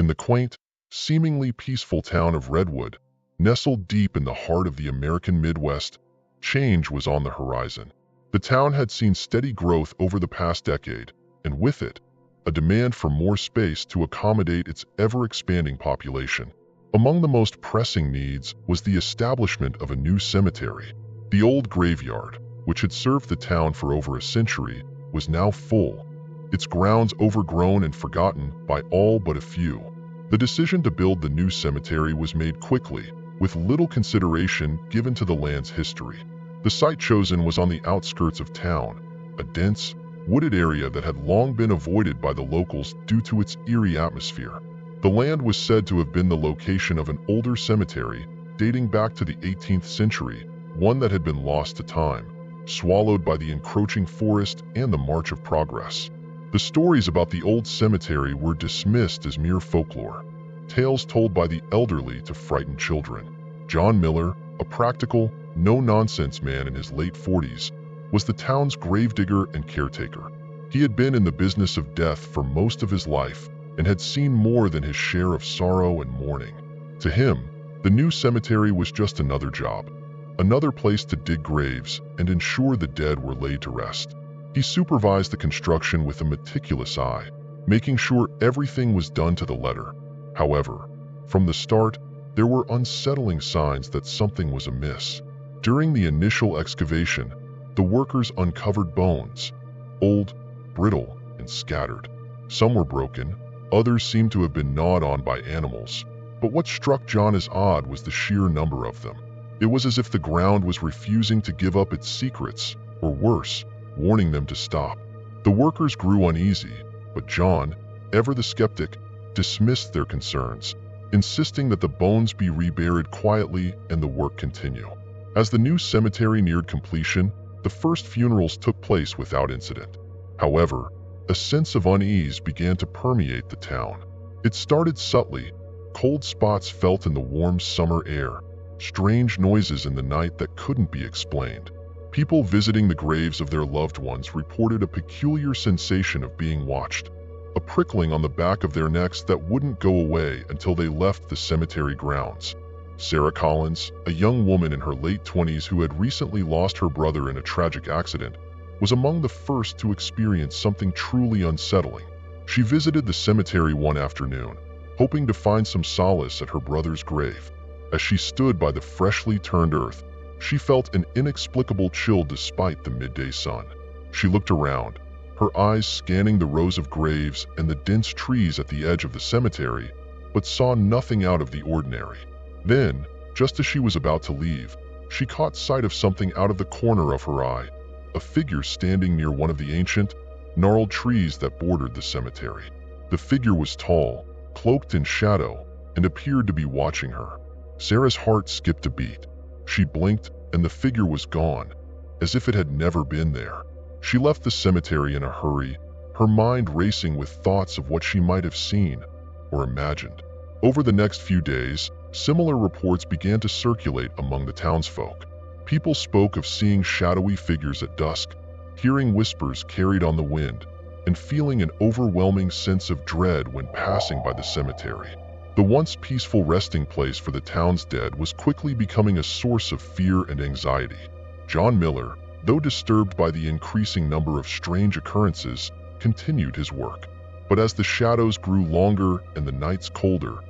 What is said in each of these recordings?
In the quaint, seemingly peaceful town of Redwood, nestled deep in the heart of the American Midwest, change was on the horizon. The town had seen steady growth over the past decade, and with it, a demand for more space to accommodate its ever-expanding population. Among the most pressing needs was the establishment of a new cemetery. The old graveyard, which had served the town for over a century, was now full, its grounds overgrown and forgotten by all but a few. The decision to build the new cemetery was made quickly, with little consideration given to the land's history. The site chosen was on the outskirts of town, a dense, wooded area that had long been avoided by the locals due to its eerie atmosphere. The land was said to have been the location of an older cemetery dating back to the 18th century, one that had been lost to time, swallowed by the encroaching forest and the march of progress. The stories about the old cemetery were dismissed as mere folklore, tales told by the elderly to frighten children. John Miller, a practical, no-nonsense man in his late 40s, was the town's gravedigger and caretaker. He had been in the business of death for most of his life and had seen more than his share of sorrow and mourning. To him, the new cemetery was just another job, another place to dig graves and ensure the dead were laid to rest. He supervised the construction with a meticulous eye, making sure everything was done to the letter. However, from the start, there were unsettling signs that something was amiss. During the initial excavation, the workers uncovered bones, old, brittle, and scattered. Some were broken, others seemed to have been gnawed on by animals. But what struck John as odd was the sheer number of them. It was as if the ground was refusing to give up its secrets, or worse, warning them to stop. The workers grew uneasy, but John, ever the skeptic, dismissed their concerns, insisting that the bones be reburied quietly and the work continue. As the new cemetery neared completion, the first funerals took place without incident. However, a sense of unease began to permeate the town. It started subtly, cold spots felt in the warm summer air, strange noises in the night that couldn't be explained. People visiting the graves of their loved ones reported a peculiar sensation of being watched, a prickling on the back of their necks that wouldn't go away until they left the cemetery grounds. Sarah Collins, a young woman in her late 20s who had recently lost her brother in a tragic accident, was among the first to experience something truly unsettling. She visited the cemetery one afternoon, hoping to find some solace at her brother's grave. As she stood by the freshly turned earth, she felt an inexplicable chill despite the midday sun. She looked around, her eyes scanning the rows of graves and the dense trees at the edge of the cemetery, but saw nothing out of the ordinary. Then, just as she was about to leave, she caught sight of something out of the corner of her eye, a figure standing near one of the ancient, gnarled trees that bordered the cemetery. The figure was tall, cloaked in shadow, and appeared to be watching her. Sarah's heart skipped a beat. She blinked, and the figure was gone, as if it had never been there. She left the cemetery in a hurry, her mind racing with thoughts of what she might have seen or imagined. Over the next few days, similar reports began to circulate among the townsfolk. People spoke of seeing shadowy figures at dusk, hearing whispers carried on the wind, and feeling an overwhelming sense of dread when passing by the cemetery. The once peaceful resting place for the town's dead was quickly becoming a source of fear and anxiety. John Miller, though disturbed by the increasing number of strange occurrences, continued his work. But as the shadows grew longer and the nights colder,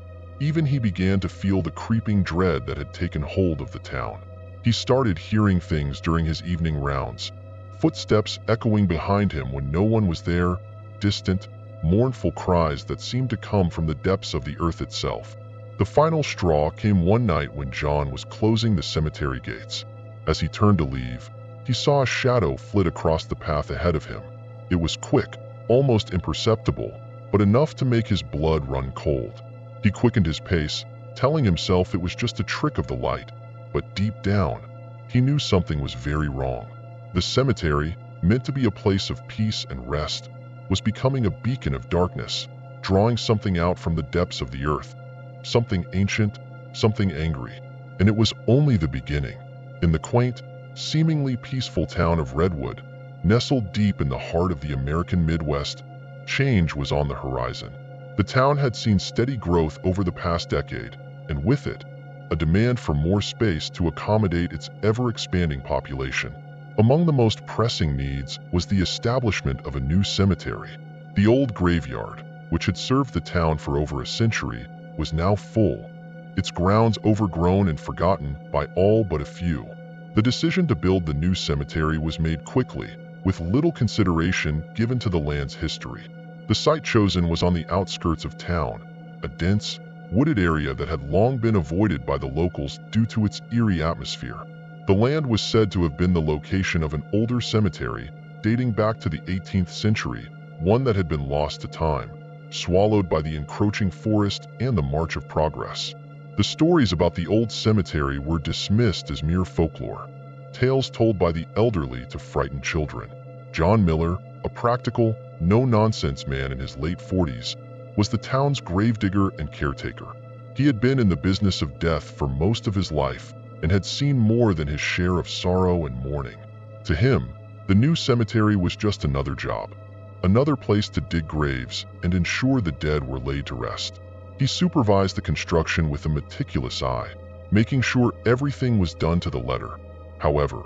even he began to feel the creeping dread that had taken hold of the town. He started hearing things during his evening rounds, footsteps echoing behind him when no one was there, distant, mournful cries that seemed to come from the depths of the earth itself. The final straw came one night when John was closing the cemetery gates. As he turned to leave, he saw a shadow flit across the path ahead of him. It was quick, almost imperceptible, but enough to make his blood run cold. He quickened his pace, telling himself it was just a trick of the light, but deep down, he knew something was very wrong. The cemetery, meant to be a place of peace and rest, was becoming a beacon of darkness, drawing something out from the depths of the earth, something ancient, something angry. And it was only the beginning. In the quaint, seemingly peaceful town of Redwood, nestled deep in the heart of the American Midwest, change was on the horizon. The town had seen steady growth over the past decade, and with it, a demand for more space to accommodate its ever-expanding population. Among the most pressing needs was the establishment of a new cemetery. The old graveyard, which had served the town for over a century, was now full, its grounds overgrown and forgotten by all but a few. The decision to build the new cemetery was made quickly, with little consideration given to the land's history. The site chosen was on the outskirts of town, a dense, wooded area that had long been avoided by the locals due to its eerie atmosphere. The land was said to have been the location of an older cemetery dating back to the 18th century, one that had been lost to time, swallowed by the encroaching forest and the march of progress. The stories about the old cemetery were dismissed as mere folklore, tales told by the elderly to frighten children. John Miller, a practical, no-nonsense man in his late 40s, was the town's gravedigger and caretaker. He had been in the business of death for most of his life and had seen more than his share of sorrow and mourning. To him, the new cemetery was just another job, another place to dig graves and ensure the dead were laid to rest. He supervised the construction with a meticulous eye, making sure everything was done to the letter. However,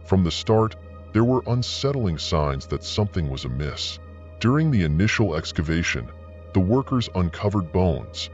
from the start, there were unsettling signs that something was amiss. During the initial excavation, the workers uncovered bones,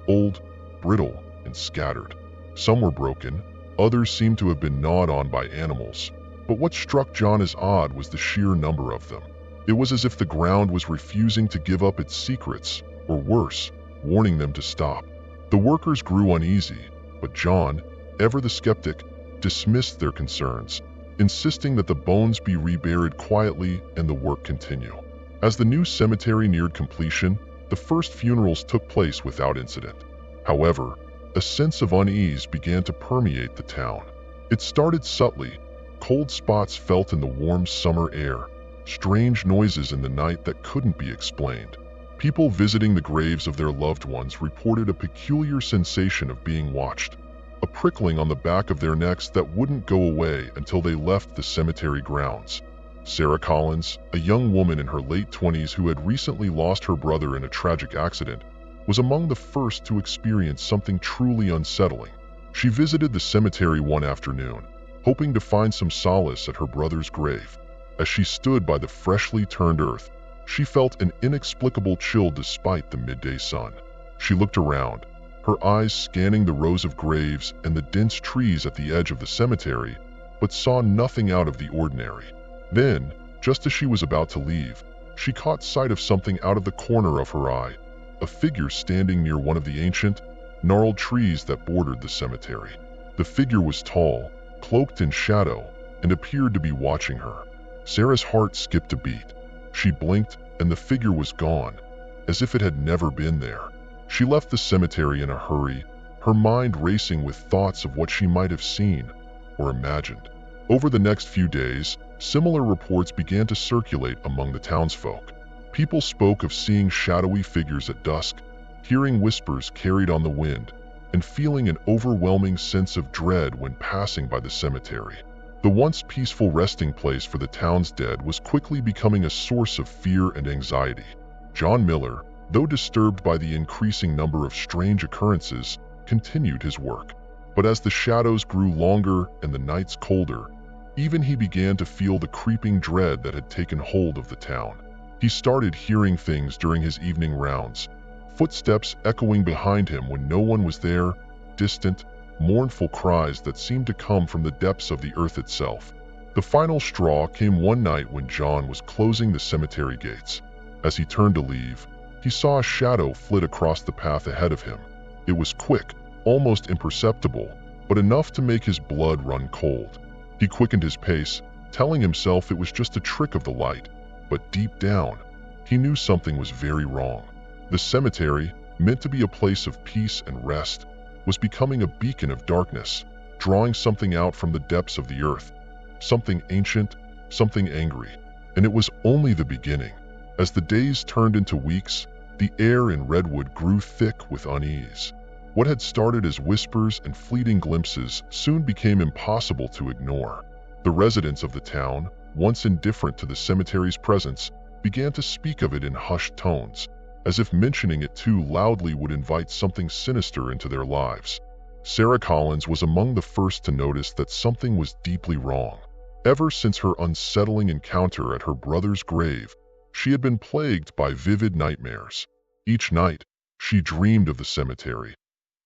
old, brittle, and scattered. Some were broken, others seemed to have been gnawed on by animals. But what struck John as odd was the sheer number of them. It was as if the ground was refusing to give up its secrets, or worse, warning them to stop. The workers grew uneasy, but John, ever the skeptic, dismissed their concerns, insisting that the bones be reburied quietly and the work continue. As the new cemetery neared completion, the first funerals took place without incident. However, a sense of unease began to permeate the town. It started subtly, cold spots felt in the warm summer air, strange noises in the night that couldn't be explained. People visiting the graves of their loved ones reported a peculiar sensation of being watched, a prickling on the back of their necks that wouldn't go away until they left the cemetery grounds. Sarah Collins, a young woman in her late 20s who had recently lost her brother in a tragic accident, was among the first to experience something truly unsettling. She visited the cemetery one afternoon, hoping to find some solace at her brother's grave. As she stood by the freshly turned earth, she felt an inexplicable chill despite the midday sun. She looked around, her eyes scanning the rows of graves and the dense trees at the edge of the cemetery, but saw nothing out of the ordinary. Then, just as she was about to leave, she caught sight of something out of the corner of her eye, a figure standing near one of the ancient, gnarled trees that bordered the cemetery. The figure was tall, cloaked in shadow, and appeared to be watching her. Sarah's heart skipped a beat. She blinked, and the figure was gone, as if it had never been there. She left the cemetery in a hurry, her mind racing with thoughts of what she might have seen or imagined. Over the next few days, similar reports began to circulate among the townsfolk. People spoke of seeing shadowy figures at dusk, hearing whispers carried on the wind, and feeling an overwhelming sense of dread when passing by the cemetery. The once peaceful resting place for the town's dead was quickly becoming a source of fear and anxiety. John Miller, though disturbed by the increasing number of strange occurrences, continued his work. But as the shadows grew longer and the nights colder, even he began to feel the creeping dread that had taken hold of the town. He started hearing things during his evening rounds, footsteps echoing behind him when no one was there, distant, mournful cries that seemed to come from the depths of the earth itself. The final straw came one night when John was closing the cemetery gates. As he turned to leave, he saw a shadow flit across the path ahead of him. It was quick, almost imperceptible, but enough to make his blood run cold. He quickened his pace, telling himself it was just a trick of the light, but deep down, he knew something was very wrong. The cemetery, meant to be a place of peace and rest, was becoming a beacon of darkness, drawing something out from the depths of the earth, something ancient, something angry. And it was only the beginning. As the days turned into weeks, the air in Redwood grew thick with unease. What had started as whispers and fleeting glimpses soon became impossible to ignore. The residents of the town, once indifferent to the cemetery's presence, began to speak of it in hushed tones, as if mentioning it too loudly would invite something sinister into their lives. Sarah Collins was among the first to notice that something was deeply wrong. Ever since her unsettling encounter at her brother's grave, she had been plagued by vivid nightmares. Each night, she dreamed of the cemetery,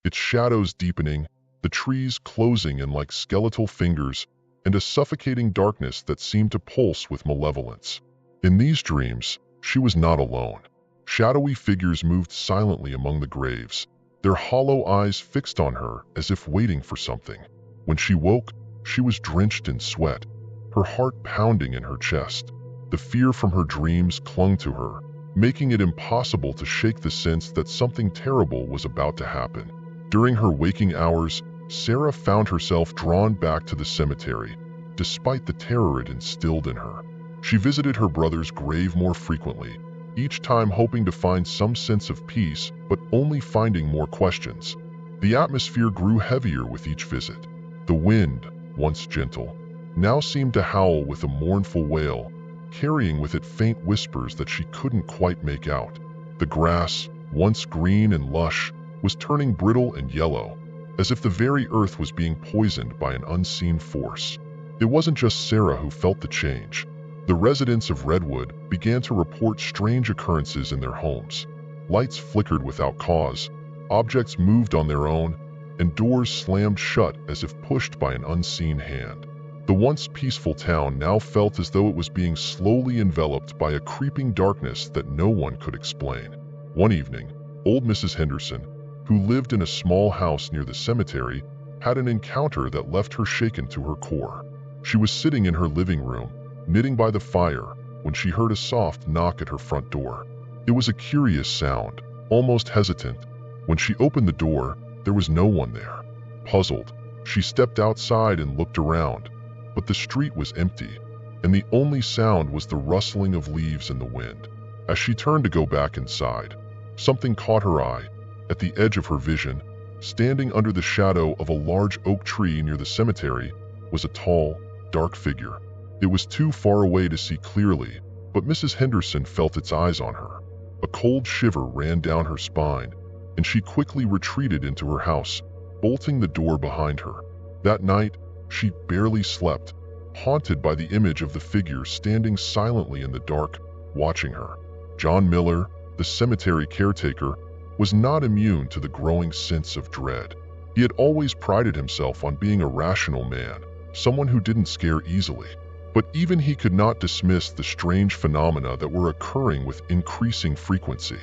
its shadows deepening, the trees closing in like skeletal fingers, and a suffocating darkness that seemed to pulse with malevolence. In these dreams, she was not alone. Shadowy figures moved silently among the graves, their hollow eyes fixed on her as if waiting for something. When she woke, she was drenched in sweat, her heart pounding in her chest. The fear from her dreams clung to her, making it impossible to shake the sense that something terrible was about to happen. During her waking hours, Sarah found herself drawn back to the cemetery, despite the terror it instilled in her. She visited her brother's grave more frequently, each time hoping to find some sense of peace, but only finding more questions. The atmosphere grew heavier with each visit. The wind, once gentle, now seemed to howl with a mournful wail, carrying with it faint whispers that she couldn't quite make out. The grass, once green and lush, was turning brittle and yellow, as if the very earth was being poisoned by an unseen force. It wasn't just Sarah who felt the change. The residents of Redwood began to report strange occurrences in their homes. Lights flickered without cause, objects moved on their own, and doors slammed shut as if pushed by an unseen hand. The once peaceful town now felt as though it was being slowly enveloped by a creeping darkness that no one could explain. One evening, old Mrs. Henderson, who lived in a small house near the cemetery, had an encounter that left her shaken to her core. She was sitting in her living room, knitting by the fire, when she heard a soft knock at her front door. It was a curious sound, almost hesitant. When she opened the door, there was no one there. Puzzled, she stepped outside and looked around, but the street was empty, and the only sound was the rustling of leaves in the wind. As she turned to go back inside, something caught her eye. At the edge of her vision, standing under the shadow of a large oak tree near the cemetery, was a tall, dark figure. It was too far away to see clearly, but Mrs. Henderson felt its eyes on her. A cold shiver ran down her spine, and she quickly retreated into her house, bolting the door behind her. That night, she barely slept, haunted by the image of the figure standing silently in the dark, watching her. John Miller, the cemetery caretaker, was not immune to the growing sense of dread. He had always prided himself on being a rational man, someone who didn't scare easily. But even he could not dismiss the strange phenomena that were occurring with increasing frequency.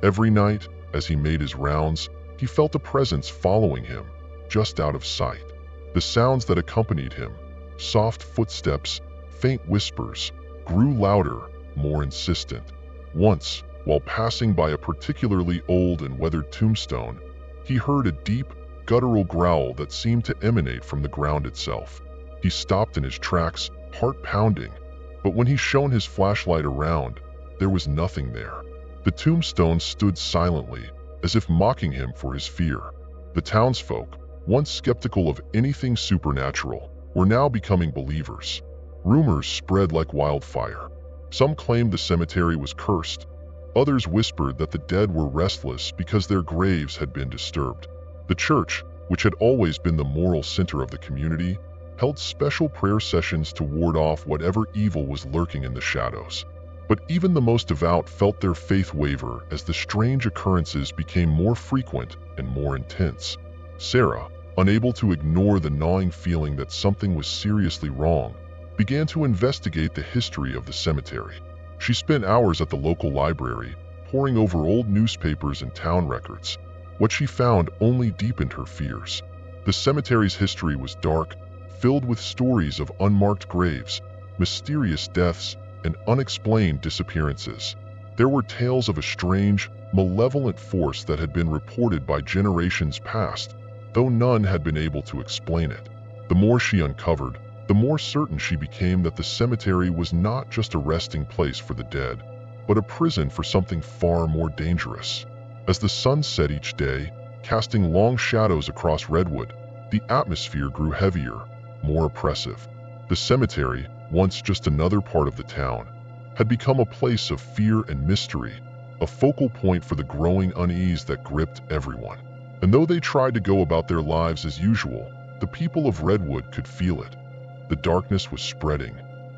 Every night, as he made his rounds, he felt a presence following him, just out of sight. The sounds that accompanied him, soft footsteps, faint whispers, grew louder, more insistent. Once, while passing by a particularly old and weathered tombstone, he heard a deep, guttural growl that seemed to emanate from the ground itself. He stopped in his tracks, heart pounding, but when he shone his flashlight around, there was nothing there. The tombstone stood silently, as if mocking him for his fear. The townsfolk, once skeptical of anything supernatural, were now becoming believers. Rumors spread like wildfire. Some claimed the cemetery was cursed. Others whispered that the dead were restless because their graves had been disturbed. The church, which had always been the moral center of the community, held special prayer sessions to ward off whatever evil was lurking in the shadows. But even the most devout felt their faith waver as the strange occurrences became more frequent and more intense. Sarah, unable to ignore the gnawing feeling that something was seriously wrong, began to investigate the history of the cemetery. She spent hours at the local library, poring over old newspapers and town records. What she found only deepened her fears. The cemetery's history was dark, filled with stories of unmarked graves, mysterious deaths, and unexplained disappearances. There were tales of a strange, malevolent force that had been reported by generations past, though none had been able to explain it. The more she uncovered, the more certain she became that the cemetery was not just a resting place for the dead, but a prison for something far more dangerous. As the sun set each day, casting long shadows across Redwood, the atmosphere grew heavier, more oppressive. The cemetery, once just another part of the town, had become a place of fear and mystery, a focal point for the growing unease that gripped everyone. And though they tried to go about their lives as usual, the people of Redwood could feel it. The darkness was spreading,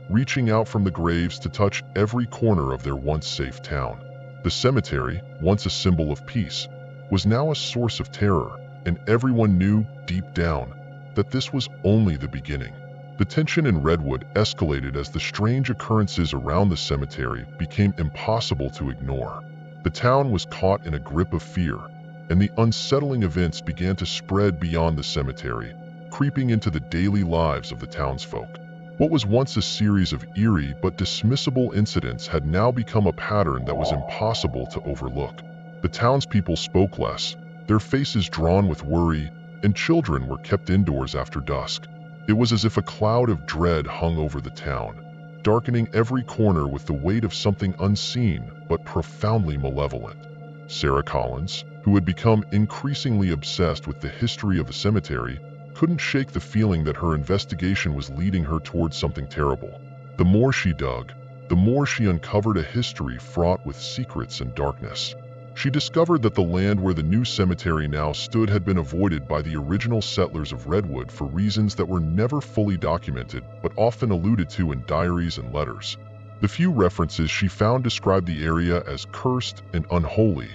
reaching out from the graves to touch every corner of their once safe town. The cemetery, once a symbol of peace, was now a source of terror, and everyone knew, deep down, that this was only the beginning. The tension in Redwood escalated as the strange occurrences around the cemetery became impossible to ignore. The town was caught in a grip of fear, and the unsettling events began to spread beyond the cemetery, creeping into the daily lives of the townsfolk. What was once a series of eerie but dismissible incidents had now become a pattern that was impossible to overlook. The townspeople spoke less, their faces drawn with worry, and children were kept indoors after dusk. It was as if a cloud of dread hung over the town, darkening every corner with the weight of something unseen but profoundly malevolent. Sarah Collins, who had become increasingly obsessed with the history of the cemetery, couldn't shake the feeling that her investigation was leading her towards something terrible. The more she dug, the more she uncovered a history fraught with secrets and darkness. She discovered that the land where the new cemetery now stood had been avoided by the original settlers of Redwood for reasons that were never fully documented but often alluded to in diaries and letters. The few references she found described the area as cursed and unholy,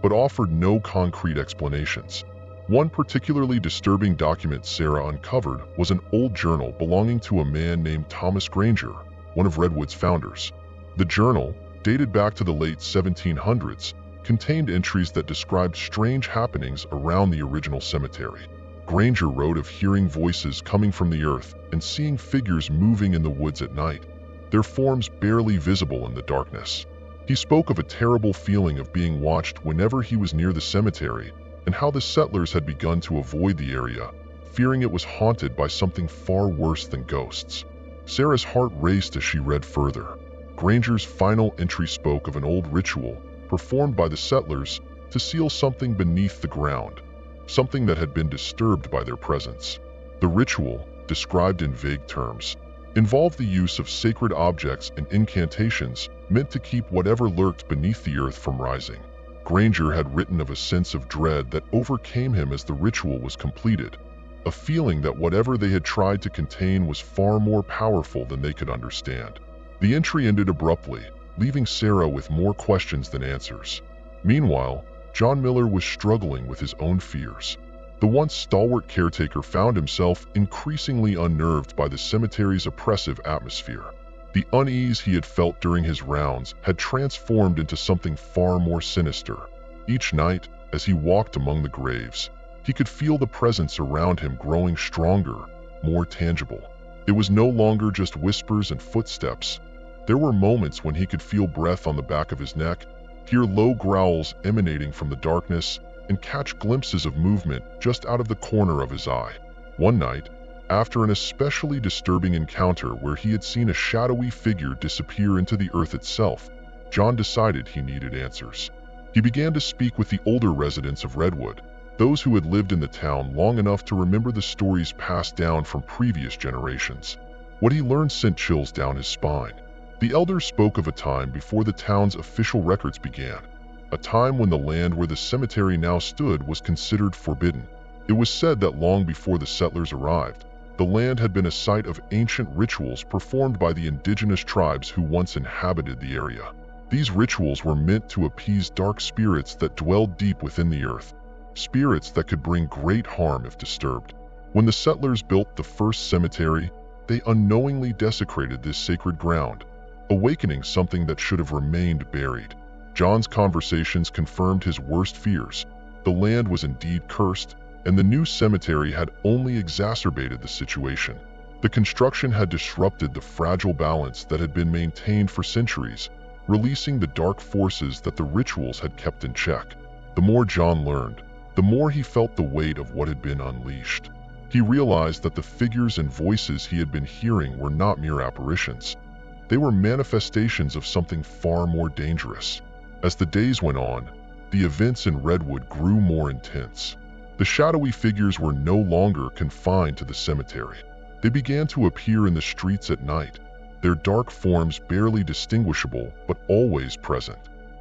but offered no concrete explanations. One particularly disturbing document Sarah uncovered was an old journal belonging to a man named Thomas Granger, one of Redwood's founders. The journal, dated back to the late 1700s, contained entries that described strange happenings around the original cemetery. Granger wrote of hearing voices coming from the earth and seeing figures moving in the woods at night, their forms barely visible in the darkness. He spoke of a terrible feeling of being watched whenever he was near the cemetery, and how the settlers had begun to avoid the area, fearing it was haunted by something far worse than ghosts. Sarah's heart raced as she read further. Granger's final entry spoke of an old ritual performed by the settlers to seal something beneath the ground, something that had been disturbed by their presence. The ritual, described in vague terms, involved the use of sacred objects and incantations meant to keep whatever lurked beneath the earth from rising. Granger had written of a sense of dread that overcame him as the ritual was completed, a feeling that whatever they had tried to contain was far more powerful than they could understand. The entry ended abruptly, leaving Sarah with more questions than answers. Meanwhile, John Miller was struggling with his own fears. The once stalwart caretaker found himself increasingly unnerved by the cemetery's oppressive atmosphere. The unease he had felt during his rounds had transformed into something far more sinister. Each night, as he walked among the graves, he could feel the presence around him growing stronger, more tangible. It was no longer just whispers and footsteps. There were moments when he could feel breath on the back of his neck, hear low growls emanating from the darkness, and catch glimpses of movement just out of the corner of his eye. One night, after an especially disturbing encounter where he had seen a shadowy figure disappear into the earth itself, John decided he needed answers. He began to speak with the older residents of Redwood, those who had lived in the town long enough to remember the stories passed down from previous generations. What he learned sent chills down his spine. The elders spoke of a time before the town's official records began, a time when the land where the cemetery now stood was considered forbidden. It was said that long before the settlers arrived, the land had been a site of ancient rituals performed by the indigenous tribes who once inhabited the area. These rituals were meant to appease dark spirits that dwelled deep within the earth, spirits that could bring great harm if disturbed. When the settlers built the first cemetery, they unknowingly desecrated this sacred ground, awakening something that should have remained buried. John's conversations confirmed his worst fears. The land was indeed cursed, and the new cemetery had only exacerbated the situation. The construction had disrupted the fragile balance that had been maintained for centuries, releasing the dark forces that the rituals had kept in check. The more John learned, the more he felt the weight of what had been unleashed. He realized that the figures and voices he had been hearing were not mere apparitions. They were manifestations of something far more dangerous. As the days went on, the events in Redwood grew more intense. The shadowy figures were no longer confined to the cemetery. They began to appear in the streets at night, their dark forms barely distinguishable but always present.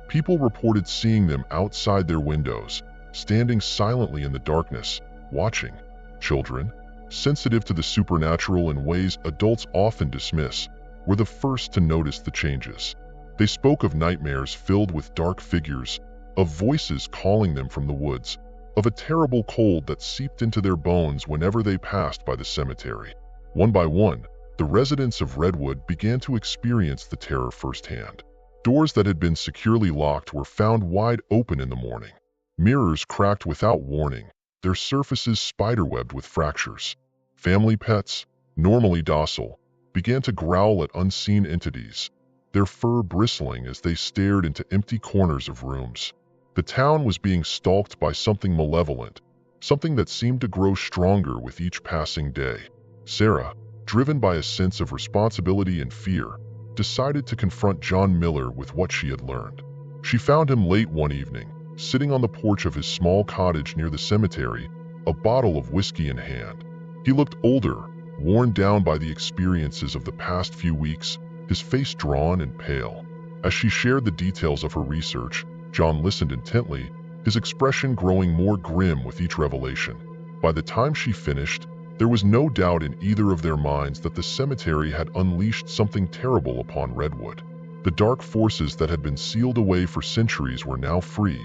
People reported seeing them outside their windows, standing silently in the darkness, watching. Children, sensitive to the supernatural in ways adults often dismiss, were the first to notice the changes. They spoke of nightmares filled with dark figures, of voices calling them from the woods, of a terrible cold that seeped into their bones whenever they passed by the cemetery. One by one, the residents of Redwood began to experience the terror firsthand. Doors that had been securely locked were found wide open in the morning. Mirrors cracked without warning, their surfaces spiderwebbed with fractures. Family pets, normally docile, began to growl at unseen entities, their fur bristling as they stared into empty corners of rooms. The town was being stalked by something malevolent, something that seemed to grow stronger with each passing day. Sarah, driven by a sense of responsibility and fear, decided to confront John Miller with what she had learned. She found him late one evening, sitting on the porch of his small cottage near the cemetery, a bottle of whiskey in hand. He looked older, worn down by the experiences of the past few weeks, his face drawn and pale. As she shared the details of her research, John listened intently, his expression growing more grim with each revelation. By the time she finished, there was no doubt in either of their minds that the cemetery had unleashed something terrible upon Redwood. The dark forces that had been sealed away for centuries were now free,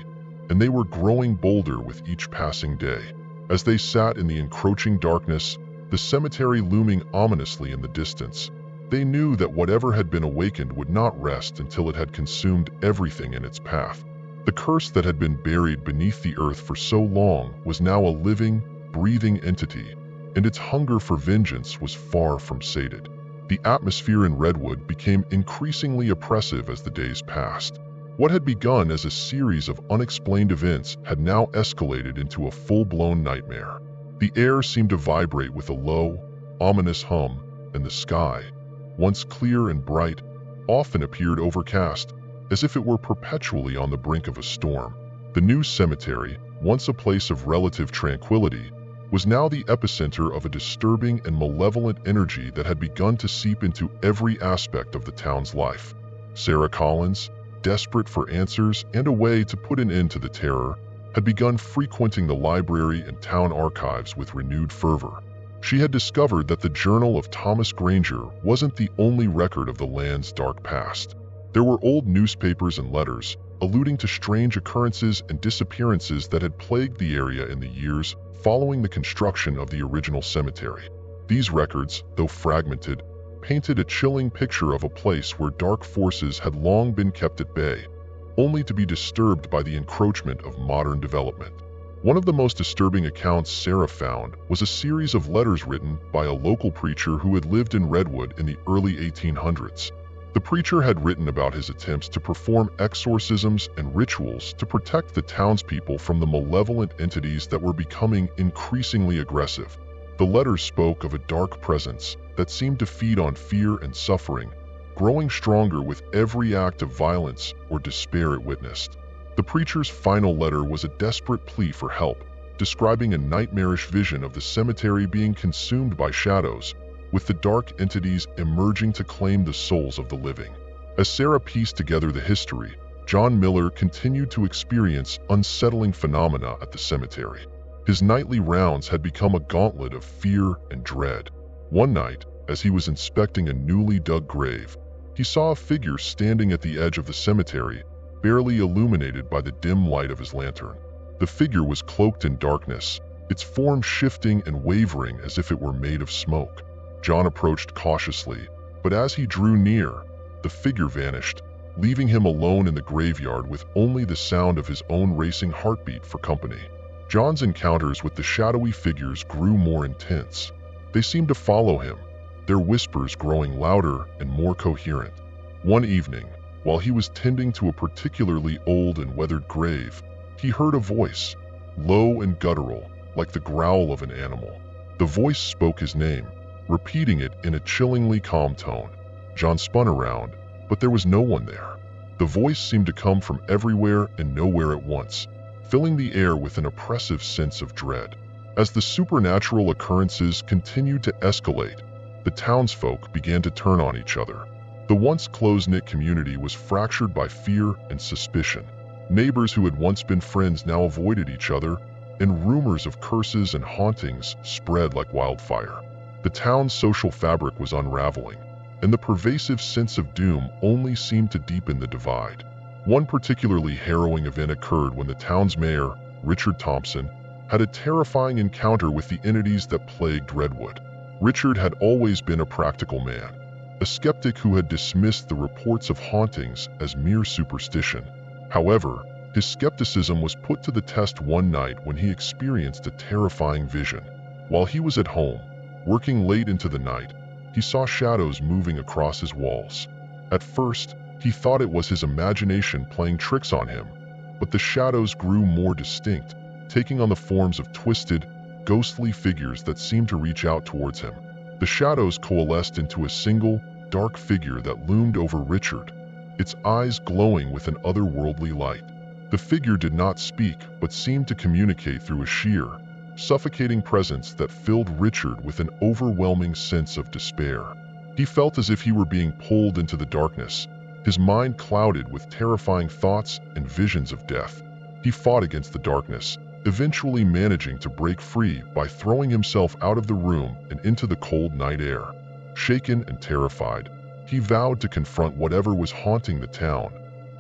and they were growing bolder with each passing day. As they sat in the encroaching darkness, the cemetery looming ominously in the distance, they knew that whatever had been awakened would not rest until it had consumed everything in its path. The curse that had been buried beneath the earth for so long was now a living, breathing entity, and its hunger for vengeance was far from sated. The atmosphere in Redwood became increasingly oppressive as the days passed. What had begun as a series of unexplained events had now escalated into a full-blown nightmare. The air seemed to vibrate with a low, ominous hum, and the sky, once clear and bright, often appeared overcast, as if it were perpetually on the brink of a storm. The new cemetery, once a place of relative tranquility, was now the epicenter of a disturbing and malevolent energy that had begun to seep into every aspect of the town's life. Sarah Collins, desperate for answers and a way to put an end to the terror, had begun frequenting the library and town archives with renewed fervor. She had discovered that the Journal of Thomas Granger wasn't the only record of the land's dark past. There were old newspapers and letters, alluding to strange occurrences and disappearances that had plagued the area in the years following the construction of the original cemetery. These records, though fragmented, painted a chilling picture of a place where dark forces had long been kept at bay, only to be disturbed by the encroachment of modern development. One of the most disturbing accounts Sarah found was a series of letters written by a local preacher who had lived in Redwood in the early 1800s. The preacher had written about his attempts to perform exorcisms and rituals to protect the townspeople from the malevolent entities that were becoming increasingly aggressive. The letters spoke of a dark presence that seemed to feed on fear and suffering, growing stronger with every act of violence or despair it witnessed. The preacher's final letter was a desperate plea for help, describing a nightmarish vision of the cemetery being consumed by shadows, with the dark entities emerging to claim the souls of the living. As Sarah pieced together the history, John Miller continued to experience unsettling phenomena at the cemetery. His nightly rounds had become a gauntlet of fear and dread. One night, as he was inspecting a newly dug grave, he saw a figure standing at the edge of the cemetery, barely illuminated by the dim light of his lantern. The figure was cloaked in darkness, its form shifting and wavering as if it were made of smoke. John approached cautiously, but as he drew near, the figure vanished, leaving him alone in the graveyard with only the sound of his own racing heartbeat for company. John's encounters with the shadowy figures grew more intense. They seemed to follow him, their whispers growing louder and more coherent. One evening, while he was tending to a particularly old and weathered grave, he heard a voice, low and guttural, like the growl of an animal. The voice spoke his name, repeating it in a chillingly calm tone. John spun around, but there was no one there. The voice seemed to come from everywhere and nowhere at once, filling the air with an oppressive sense of dread. As the supernatural occurrences continued to escalate, the townsfolk began to turn on each other. The once close-knit community was fractured by fear and suspicion. Neighbors who had once been friends now avoided each other, and rumors of curses and hauntings spread like wildfire. The town's social fabric was unraveling, and the pervasive sense of doom only seemed to deepen the divide. One particularly harrowing event occurred when the town's mayor, Richard Thompson, had a terrifying encounter with the entities that plagued Redwood. Richard had always been a practical man, a skeptic who had dismissed the reports of hauntings as mere superstition. However, his skepticism was put to the test one night when he experienced a terrifying vision. While he was at home, working late into the night, he saw shadows moving across his walls. At first, he thought it was his imagination playing tricks on him, but the shadows grew more distinct, taking on the forms of twisted, ghostly figures that seemed to reach out towards him. The shadows coalesced into a single, dark figure that loomed over Richard, its eyes glowing with an otherworldly light. The figure did not speak, but seemed to communicate through a sheer, suffocating presence that filled Richard with an overwhelming sense of despair. He felt as if he were being pulled into the darkness, his mind clouded with terrifying thoughts and visions of death. He fought against the darkness, eventually managing to break free by throwing himself out of the room and into the cold night air. Shaken and terrified, he vowed to confront whatever was haunting the town,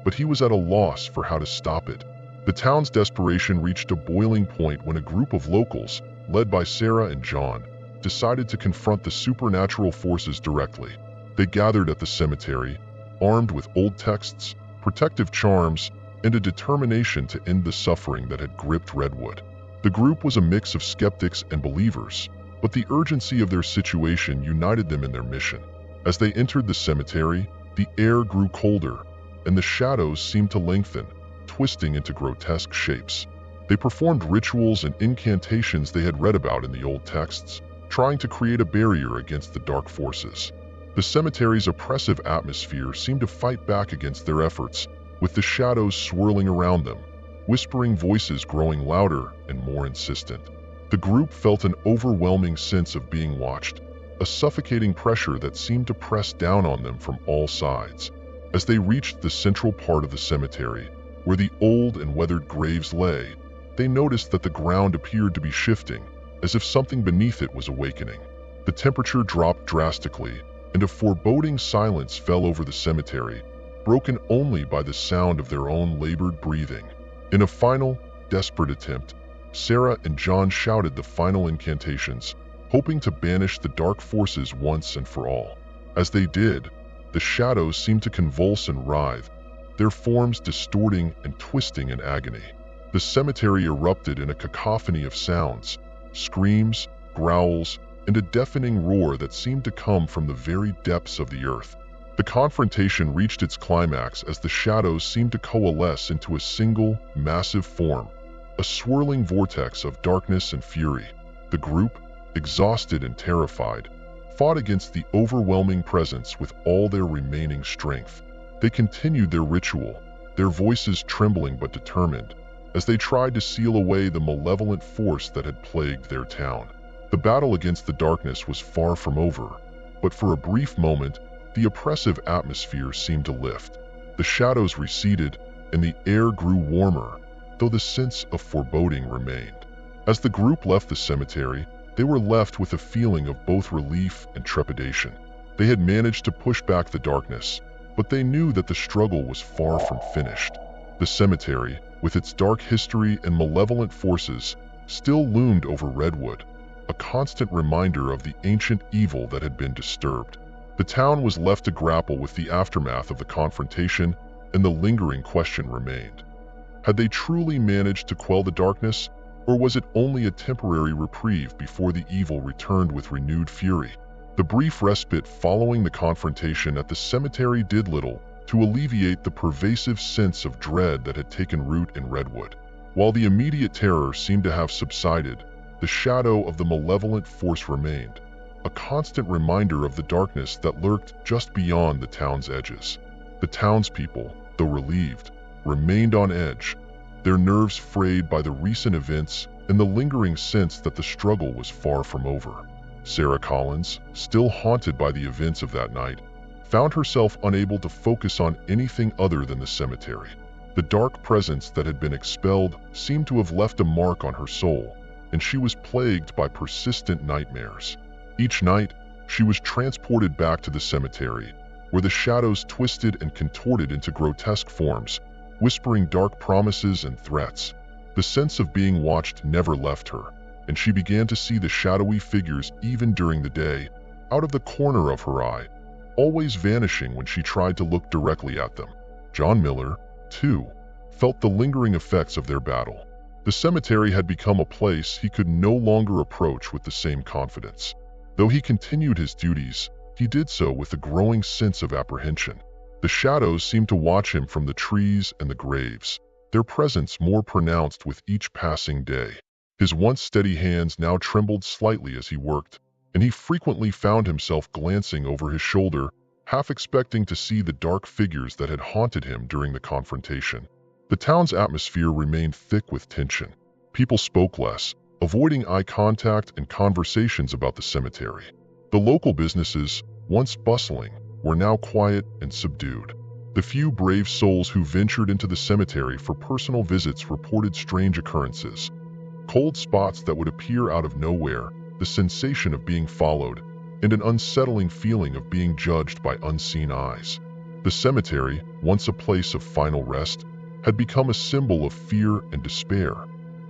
but he was at a loss for how to stop it. The town's desperation reached a boiling point when a group of locals, led by Sarah and John, decided to confront the supernatural forces directly. They gathered at the cemetery, armed with old texts, protective charms, and a determination to end the suffering that had gripped Redwood. The group was a mix of skeptics and believers, but the urgency of their situation united them in their mission. As they entered the cemetery, the air grew colder, and the shadows seemed to lengthen, twisting into grotesque shapes. They performed rituals and incantations they had read about in the old texts, trying to create a barrier against the dark forces. The cemetery's oppressive atmosphere seemed to fight back against their efforts, with the shadows swirling around them, whispering voices growing louder and more insistent. The group felt an overwhelming sense of being watched, a suffocating pressure that seemed to press down on them from all sides. As they reached the central part of the cemetery, where the old and weathered graves lay, they noticed that the ground appeared to be shifting, as if something beneath it was awakening. The temperature dropped drastically, and a foreboding silence fell over the cemetery, broken only by the sound of their own labored breathing. In a final, desperate attempt, Sarah and John shouted the final incantations, hoping to banish the dark forces once and for all. As they did, the shadows seemed to convulse and writhe, their forms distorting and twisting in agony. The cemetery erupted in a cacophony of sounds, screams, growls, and a deafening roar that seemed to come from the very depths of the earth. The confrontation reached its climax as the shadows seemed to coalesce into a single, massive form, a swirling vortex of darkness and fury. The group, exhausted and terrified, fought against the overwhelming presence with all their remaining strength. They continued their ritual, their voices trembling but determined, as they tried to seal away the malevolent force that had plagued their town. The battle against the darkness was far from over, but for a brief moment, the oppressive atmosphere seemed to lift. The shadows receded, and the air grew warmer, though the sense of foreboding remained. As the group left the cemetery, they were left with a feeling of both relief and trepidation. They had managed to push back the darkness, but they knew that the struggle was far from finished. The cemetery, with its dark history and malevolent forces, still loomed over Redwood, a constant reminder of the ancient evil that had been disturbed. The town was left to grapple with the aftermath of the confrontation, and the lingering question remained. Had they truly managed to quell the darkness, or was it only a temporary reprieve before the evil returned with renewed fury? The brief respite following the confrontation at the cemetery did little to alleviate the pervasive sense of dread that had taken root in Redwood. While the immediate terror seemed to have subsided, the shadow of the malevolent force remained, a constant reminder of the darkness that lurked just beyond the town's edges. The townspeople, though relieved, remained on edge, their nerves frayed by the recent events and the lingering sense that the struggle was far from over. Sarah Collins, still haunted by the events of that night, found herself unable to focus on anything other than the cemetery. The dark presence that had been expelled seemed to have left a mark on her soul, and she was plagued by persistent nightmares. Each night, she was transported back to the cemetery, where the shadows twisted and contorted into grotesque forms, whispering dark promises and threats. The sense of being watched never left her, and she began to see the shadowy figures even during the day, out of the corner of her eye, always vanishing when she tried to look directly at them. John Miller, too, felt the lingering effects of their battle. The cemetery had become a place he could no longer approach with the same confidence. Though he continued his duties, he did so with a growing sense of apprehension. The shadows seemed to watch him from the trees and the graves, their presence more pronounced with each passing day. His once steady hands now trembled slightly as he worked, and he frequently found himself glancing over his shoulder, half expecting to see the dark figures that had haunted him during the confrontation. The town's atmosphere remained thick with tension. People spoke less, avoiding eye contact and conversations about the cemetery. The local businesses, once bustling, were now quiet and subdued. The few brave souls who ventured into the cemetery for personal visits reported strange occurrences. Cold spots that would appear out of nowhere, the sensation of being followed, and an unsettling feeling of being judged by unseen eyes. The cemetery, once a place of final rest, had become a symbol of fear and despair,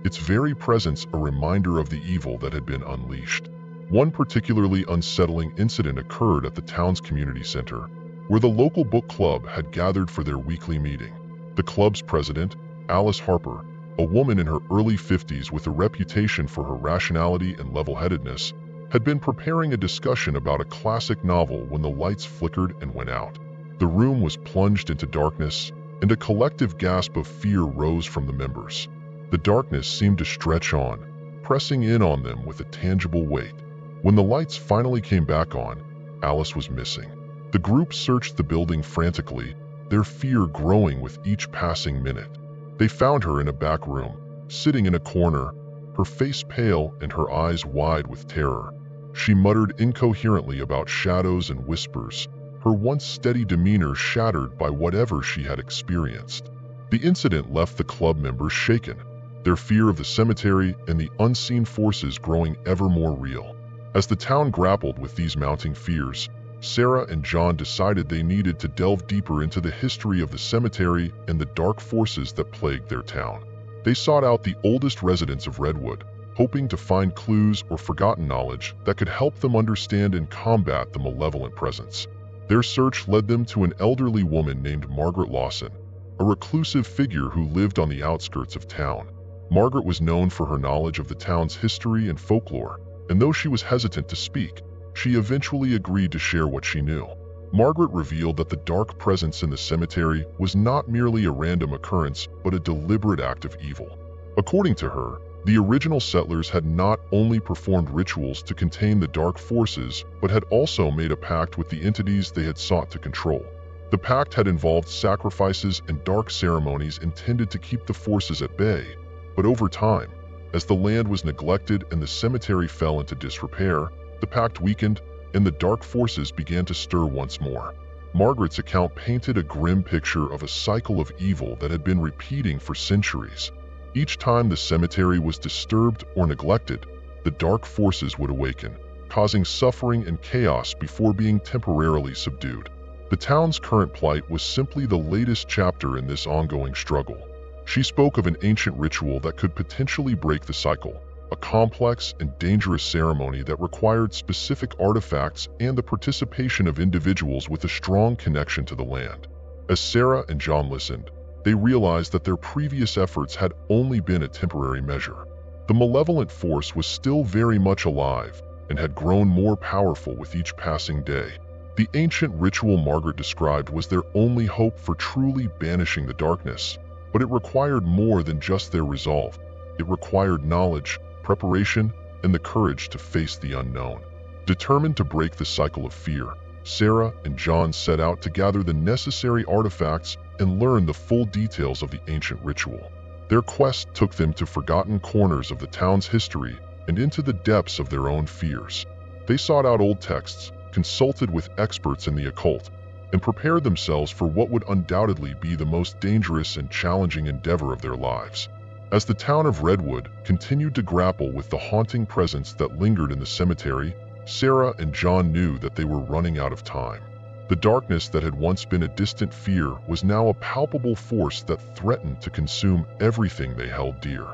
its very presence a reminder of the evil that had been unleashed. One particularly unsettling incident occurred at the town's community center, where the local book club had gathered for their weekly meeting. The club's president, Alice Harper, a woman in her early 50s with a reputation for her rationality and level-headedness, had been preparing a discussion about a classic novel when the lights flickered and went out. The room was plunged into darkness, and a collective gasp of fear rose from the members. The darkness seemed to stretch on, pressing in on them with a tangible weight. When the lights finally came back on, Alice was missing. The group searched the building frantically, their fear growing with each passing minute. They found her in a back room, sitting in a corner, her face pale and her eyes wide with terror. She muttered incoherently about shadows and whispers, her once steady demeanor shattered by whatever she had experienced. The incident left the club members shaken, their fear of the cemetery and the unseen forces growing ever more real. As the town grappled with these mounting fears, Sarah and John decided they needed to delve deeper into the history of the cemetery and the dark forces that plagued their town. They sought out the oldest residents of Redwood, hoping to find clues or forgotten knowledge that could help them understand and combat the malevolent presence. Their search led them to an elderly woman named Margaret Lawson, a reclusive figure who lived on the outskirts of town. Margaret was known for her knowledge of the town's history and folklore, and though she was hesitant to speak, she eventually agreed to share what she knew. Margaret revealed that the dark presence in the cemetery was not merely a random occurrence, but a deliberate act of evil. According to her, the original settlers had not only performed rituals to contain the dark forces, but had also made a pact with the entities they had sought to control. The pact had involved sacrifices and dark ceremonies intended to keep the forces at bay, but over time, as the land was neglected and the cemetery fell into disrepair, the pact weakened and the dark forces began to stir once more. Margaret's account painted a grim picture of a cycle of evil that had been repeating for centuries. Each time the cemetery was disturbed or neglected, the dark forces would awaken, causing suffering and chaos before being temporarily subdued. The town's current plight was simply the latest chapter in this ongoing struggle. She spoke of an ancient ritual that could potentially break the cycle, a complex and dangerous ceremony that required specific artifacts and the participation of individuals with a strong connection to the land. As Sarah and John listened, they realized that their previous efforts had only been a temporary measure. The malevolent force was still very much alive and had grown more powerful with each passing day. The ancient ritual Margaret described was their only hope for truly banishing the darkness, but it required more than just their resolve. It required knowledge, preparation, and the courage to face the unknown. Determined to break the cycle of fear, Sarah and John set out to gather the necessary artifacts and learn the full details of the ancient ritual. Their quest took them to forgotten corners of the town's history and into the depths of their own fears. They sought out old texts, consulted with experts in the occult, and prepared themselves for what would undoubtedly be the most dangerous and challenging endeavor of their lives. As the town of Redwood continued to grapple with the haunting presence that lingered in the cemetery, Sarah and John knew that they were running out of time. The darkness that had once been a distant fear was now a palpable force that threatened to consume everything they held dear.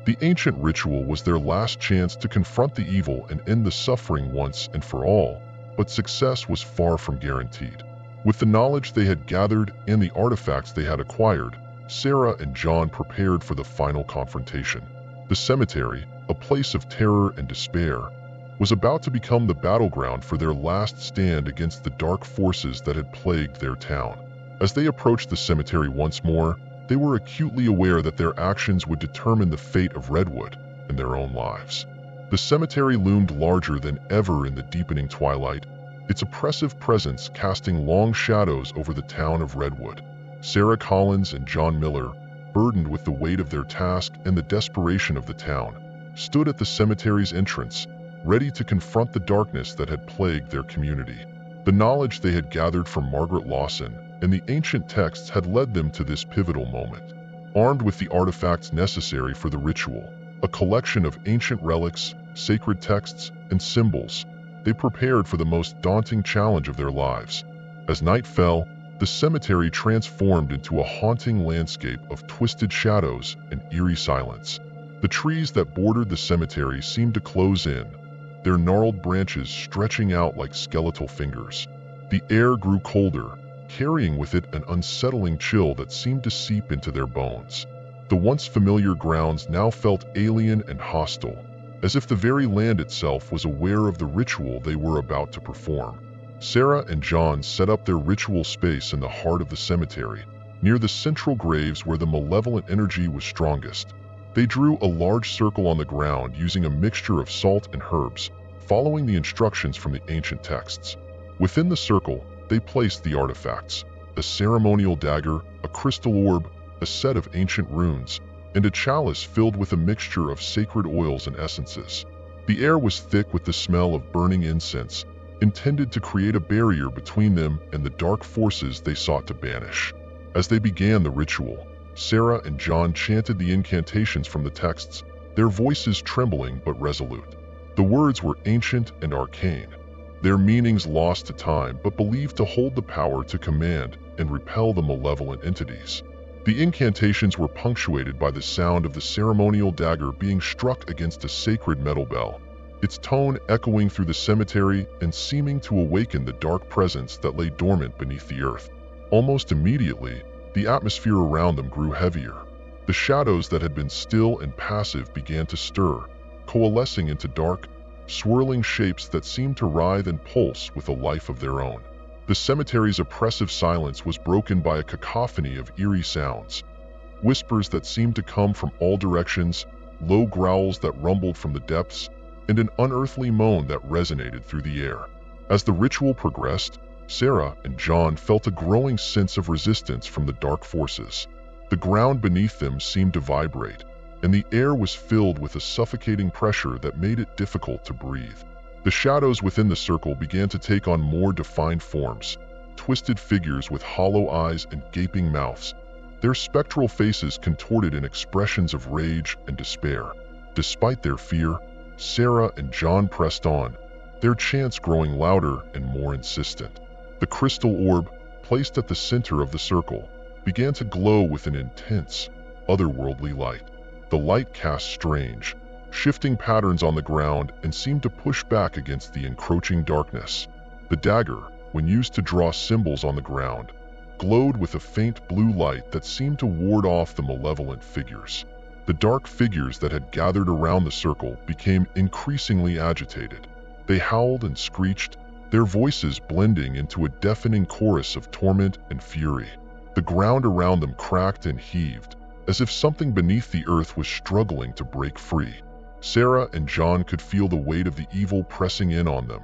The ancient ritual was their last chance to confront the evil and end the suffering once and for all, but success was far from guaranteed. With the knowledge they had gathered and the artifacts they had acquired, Sarah and John prepared for the final confrontation. The cemetery, a place of terror and despair, was about to become the battleground for their last stand against the dark forces that had plagued their town. As they approached the cemetery once more, they were acutely aware that their actions would determine the fate of Redwood and their own lives. The cemetery loomed larger than ever in the deepening twilight, its oppressive presence casting long shadows over the town of Redwood. Sarah Collins and John Miller, burdened with the weight of their task and the desperation of the town, stood at the cemetery's entrance, ready to confront the darkness that had plagued their community. The knowledge they had gathered from Margaret Lawson and the ancient texts had led them to this pivotal moment. Armed with the artifacts necessary for the ritual, a collection of ancient relics, sacred texts, and symbols, they prepared for the most daunting challenge of their lives. As night fell, the cemetery transformed into a haunting landscape of twisted shadows and eerie silence. The trees that bordered the cemetery seemed to close in, their gnarled branches stretching out like skeletal fingers. The air grew colder, carrying with it an unsettling chill that seemed to seep into their bones. The once familiar grounds now felt alien and hostile, as if the very land itself was aware of the ritual they were about to perform. Sarah and John set up their ritual space in the heart of the cemetery, near the central graves where the malevolent energy was strongest. They drew a large circle on the ground using a mixture of salt and herbs, following the instructions from the ancient texts. Within the circle, they placed the artifacts: a ceremonial dagger, a crystal orb, a set of ancient runes, and a chalice filled with a mixture of sacred oils and essences. The air was thick with the smell of burning incense, intended to create a barrier between them and the dark forces they sought to banish. As they began the ritual, Sarah and John chanted the incantations from the texts, their voices trembling but resolute. The words were ancient and arcane, their meanings lost to time but believed to hold the power to command and repel the malevolent entities. The incantations were punctuated by the sound of the ceremonial dagger being struck against a sacred metal bell, its tone echoing through the cemetery and seeming to awaken the dark presence that lay dormant beneath the earth. Almost immediately, the atmosphere around them grew heavier. The shadows that had been still and passive began to stir, coalescing into dark, swirling shapes that seemed to writhe and pulse with a life of their own. The cemetery's oppressive silence was broken by a cacophony of eerie sounds, whispers that seemed to come from all directions, low growls that rumbled from the depths, and an unearthly moan that resonated through the air. As the ritual progressed, Sarah and John felt a growing sense of resistance from the dark forces. The ground beneath them seemed to vibrate, and the air was filled with a suffocating pressure that made it difficult to breathe. The shadows within the circle began to take on more defined forms, twisted figures with hollow eyes and gaping mouths, their spectral faces contorted in expressions of rage and despair. Despite their fear, Sarah and John pressed on, their chants growing louder and more insistent. The crystal orb, placed at the center of the circle, began to glow with an intense, otherworldly light. The light cast strange, shifting patterns on the ground and seemed to push back against the encroaching darkness. The dagger, when used to draw symbols on the ground, glowed with a faint blue light that seemed to ward off the malevolent figures. The dark figures that had gathered around the circle became increasingly agitated. They howled and screeched, their voices blending into a deafening chorus of torment and fury. The ground around them cracked and heaved, as if something beneath the earth was struggling to break free. Sarah and John could feel the weight of the evil pressing in on them,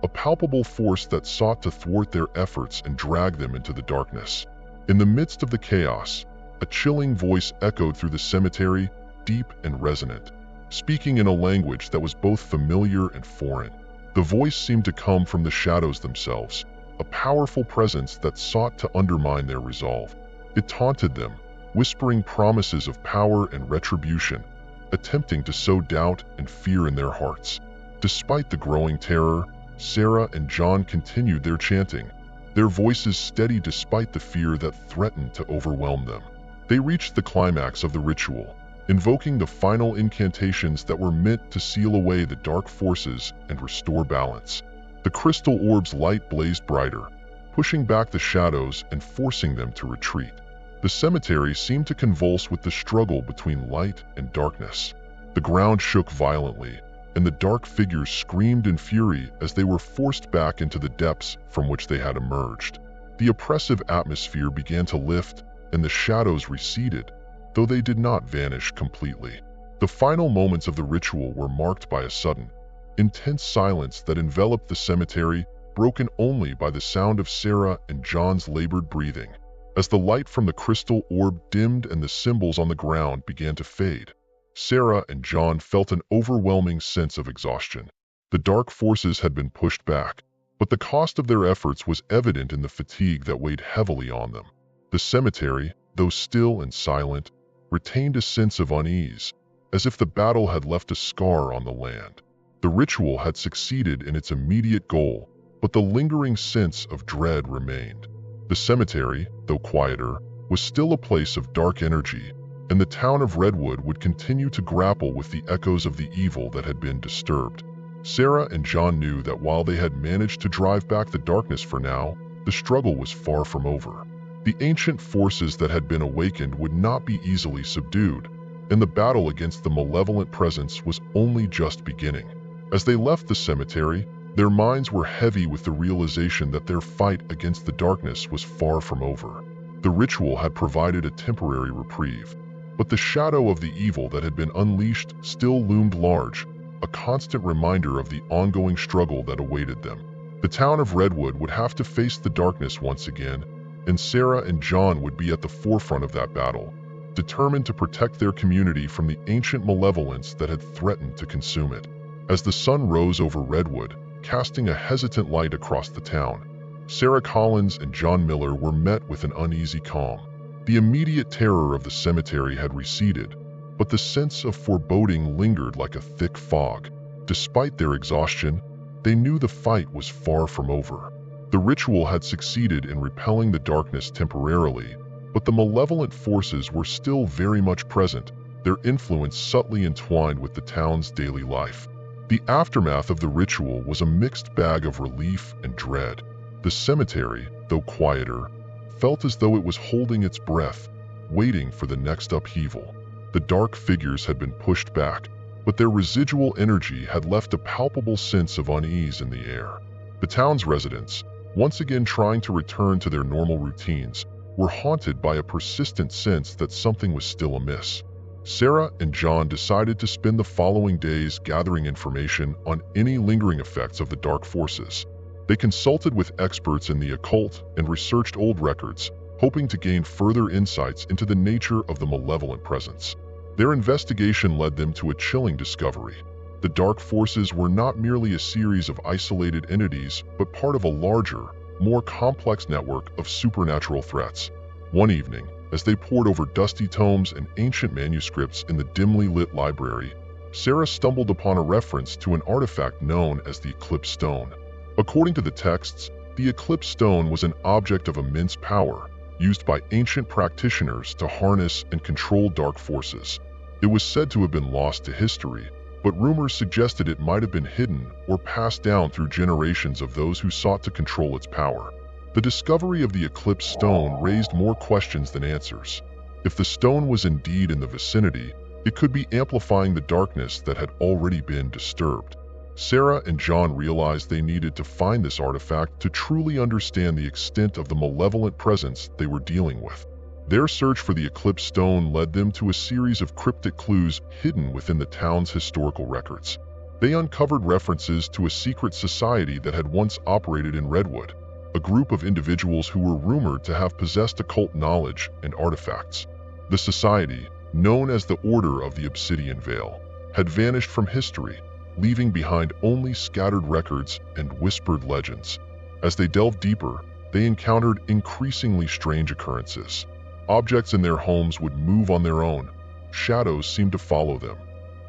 a palpable force that sought to thwart their efforts and drag them into the darkness. In the midst of the chaos, a chilling voice echoed through the cemetery, deep and resonant, speaking in a language that was both familiar and foreign. The voice seemed to come from the shadows themselves, a powerful presence that sought to undermine their resolve. It taunted them, whispering promises of power and retribution, attempting to sow doubt and fear in their hearts. Despite the growing terror, Sarah and John continued their chanting, their voices steady despite the fear that threatened to overwhelm them. They reached the climax of the ritual, invoking the final incantations that were meant to seal away the dark forces and restore balance. The crystal orb's light blazed brighter, pushing back the shadows and forcing them to retreat. The cemetery seemed to convulse with the struggle between light and darkness. The ground shook violently, and the dark figures screamed in fury as they were forced back into the depths from which they had emerged. The oppressive atmosphere began to lift, and the shadows receded, though they did not vanish completely. The final moments of the ritual were marked by a sudden, intense silence that enveloped the cemetery, broken only by the sound of Sarah and John's labored breathing. As the light from the crystal orb dimmed and the symbols on the ground began to fade, Sarah and John felt an overwhelming sense of exhaustion. The dark forces had been pushed back, but the cost of their efforts was evident in the fatigue that weighed heavily on them. The cemetery, though still and silent, retained a sense of unease, as if the battle had left a scar on the land. The ritual had succeeded in its immediate goal, but the lingering sense of dread remained. The cemetery, though quieter, was still a place of dark energy, and the town of Redwood would continue to grapple with the echoes of the evil that had been disturbed. Sarah and John knew that while they had managed to drive back the darkness for now, the struggle was far from over. The ancient forces that had been awakened would not be easily subdued, and the battle against the malevolent presence was only just beginning. As they left the cemetery, their minds were heavy with the realization that their fight against the darkness was far from over. The ritual had provided a temporary reprieve, but the shadow of the evil that had been unleashed still loomed large, a constant reminder of the ongoing struggle that awaited them. The town of Redwood would have to face the darkness once again, and Sarah and John would be at the forefront of that battle, determined to protect their community from the ancient malevolence that had threatened to consume it. As the sun rose over Redwood, casting a hesitant light across the town, Sarah Collins and John Miller were met with an uneasy calm. The immediate terror of the cemetery had receded, but the sense of foreboding lingered like a thick fog. Despite their exhaustion, they knew the fight was far from over. The ritual had succeeded in repelling the darkness temporarily, but the malevolent forces were still very much present, their influence subtly entwined with the town's daily life. The aftermath of the ritual was a mixed bag of relief and dread. The cemetery, though quieter, felt as though it was holding its breath, waiting for the next upheaval. The dark figures had been pushed back, but their residual energy had left a palpable sense of unease in the air. The town's residents, once again trying to return to their normal routines, were haunted by a persistent sense that something was still amiss. Sarah and John decided to spend the following days gathering information on any lingering effects of the dark forces. They consulted with experts in the occult and researched old records, hoping to gain further insights into the nature of the malevolent presence. Their investigation led them to a chilling discovery. The dark forces were not merely a series of isolated entities, but part of a larger, more complex network of supernatural threats. One evening, as they pored over dusty tomes and ancient manuscripts in the dimly lit library, Sarah stumbled upon a reference to an artifact known as the Eclipse Stone. According to the texts, the Eclipse Stone was an object of immense power, used by ancient practitioners to harness and control dark forces. It was said to have been lost to history, but rumors suggested it might have been hidden or passed down through generations of those who sought to control its power. The discovery of the Eclipse Stone raised more questions than answers. If the stone was indeed in the vicinity, it could be amplifying the darkness that had already been disturbed. Sarah and John realized they needed to find this artifact to truly understand the extent of the malevolent presence they were dealing with. Their search for the Eclipse Stone led them to a series of cryptic clues hidden within the town's historical records. They uncovered references to a secret society that had once operated in Redwood, a group of individuals who were rumored to have possessed occult knowledge and artifacts. The society, known as the Order of the Obsidian Veil, had vanished from history, leaving behind only scattered records and whispered legends. As they delved deeper, they encountered increasingly strange occurrences. Objects in their homes would move on their own, shadows seemed to follow them,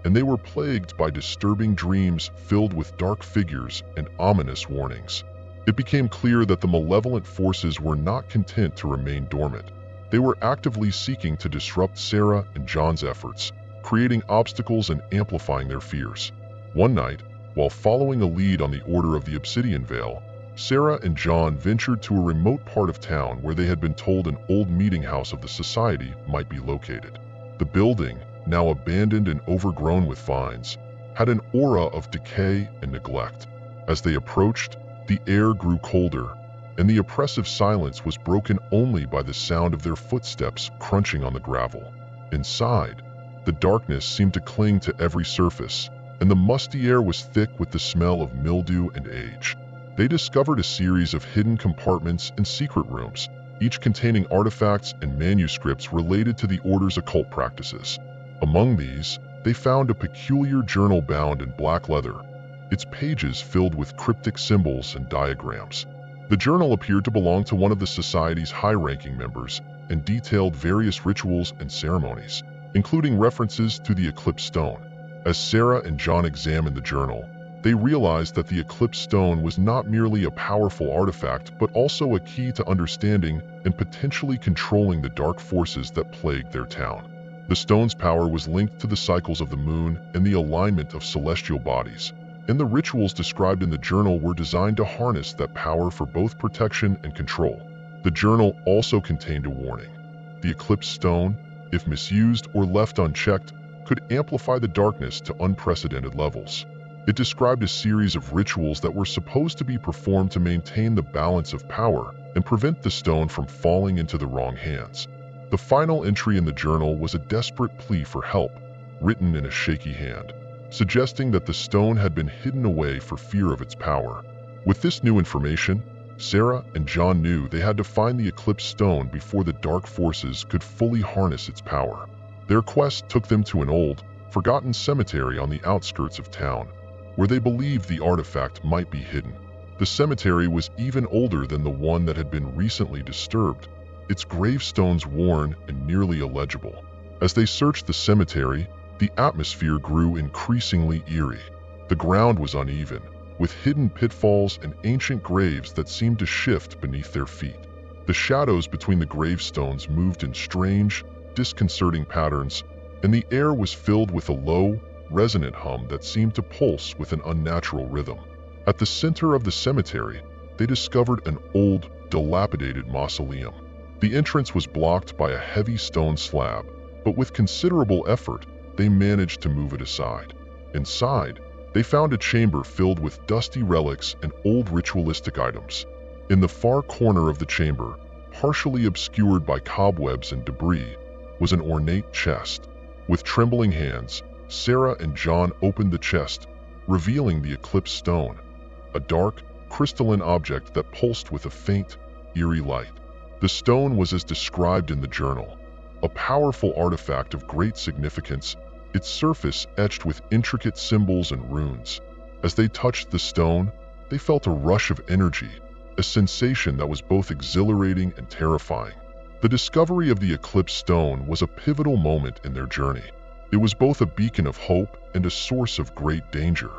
and they were plagued by disturbing dreams filled with dark figures and ominous warnings. It became clear that the malevolent forces were not content to remain dormant. They were actively seeking to disrupt Sarah and John's efforts, creating obstacles and amplifying their fears. One night, while following a lead on the Order of the Obsidian Veil, Sarah and John ventured to a remote part of town where they had been told an old meeting house of the society might be located. The building, now abandoned and overgrown with vines, had an aura of decay and neglect. As they approached, the air grew colder, and the oppressive silence was broken only by the sound of their footsteps crunching on the gravel. Inside, the darkness seemed to cling to every surface, and the musty air was thick with the smell of mildew and age. They discovered a series of hidden compartments and secret rooms, each containing artifacts and manuscripts related to the Order's occult practices. Among these, they found a peculiar journal bound in black leather, its pages filled with cryptic symbols and diagrams. The journal appeared to belong to one of the society's high-ranking members and detailed various rituals and ceremonies, including references to the Eclipse Stone. As Sarah and John examined the journal, they realized that the Eclipse Stone was not merely a powerful artifact, but also a key to understanding and potentially controlling the dark forces that plagued their town. The stone's power was linked to the cycles of the moon and the alignment of celestial bodies, and the rituals described in the journal were designed to harness that power for both protection and control. The journal also contained a warning. The Eclipse Stone, if misused or left unchecked, could amplify the darkness to unprecedented levels. It described a series of rituals that were supposed to be performed to maintain the balance of power and prevent the stone from falling into the wrong hands. The final entry in the journal was a desperate plea for help, written in a shaky hand, suggesting that the stone had been hidden away for fear of its power. With this new information, Sarah and John knew they had to find the Eclipse Stone before the dark forces could fully harness its power. Their quest took them to an old, forgotten cemetery on the outskirts of town, where they believed the artifact might be hidden. The cemetery was even older than the one that had been recently disturbed, its gravestones worn and nearly illegible. As they searched the cemetery, the atmosphere grew increasingly eerie. The ground was uneven, with hidden pitfalls and ancient graves that seemed to shift beneath their feet. The shadows between the gravestones moved in strange, disconcerting patterns, and the air was filled with a low, resonant hum that seemed to pulse with an unnatural rhythm. At the center of the cemetery, they discovered an old, dilapidated mausoleum. The entrance was blocked by a heavy stone slab, but with considerable effort, they managed to move it aside. Inside, they found a chamber filled with dusty relics and old ritualistic items. In the far corner of the chamber, partially obscured by cobwebs and debris, was an ornate chest. With trembling hands, Sarah and John opened the chest, revealing the Eclipse Stone, a dark, crystalline object that pulsed with a faint, eerie light. The stone was as described in the journal, a powerful artifact of great significance, its surface etched with intricate symbols and runes. As they touched the stone, they felt a rush of energy, a sensation that was both exhilarating and terrifying. The discovery of the Eclipse Stone was a pivotal moment in their journey. It was both a beacon of hope and a source of great danger.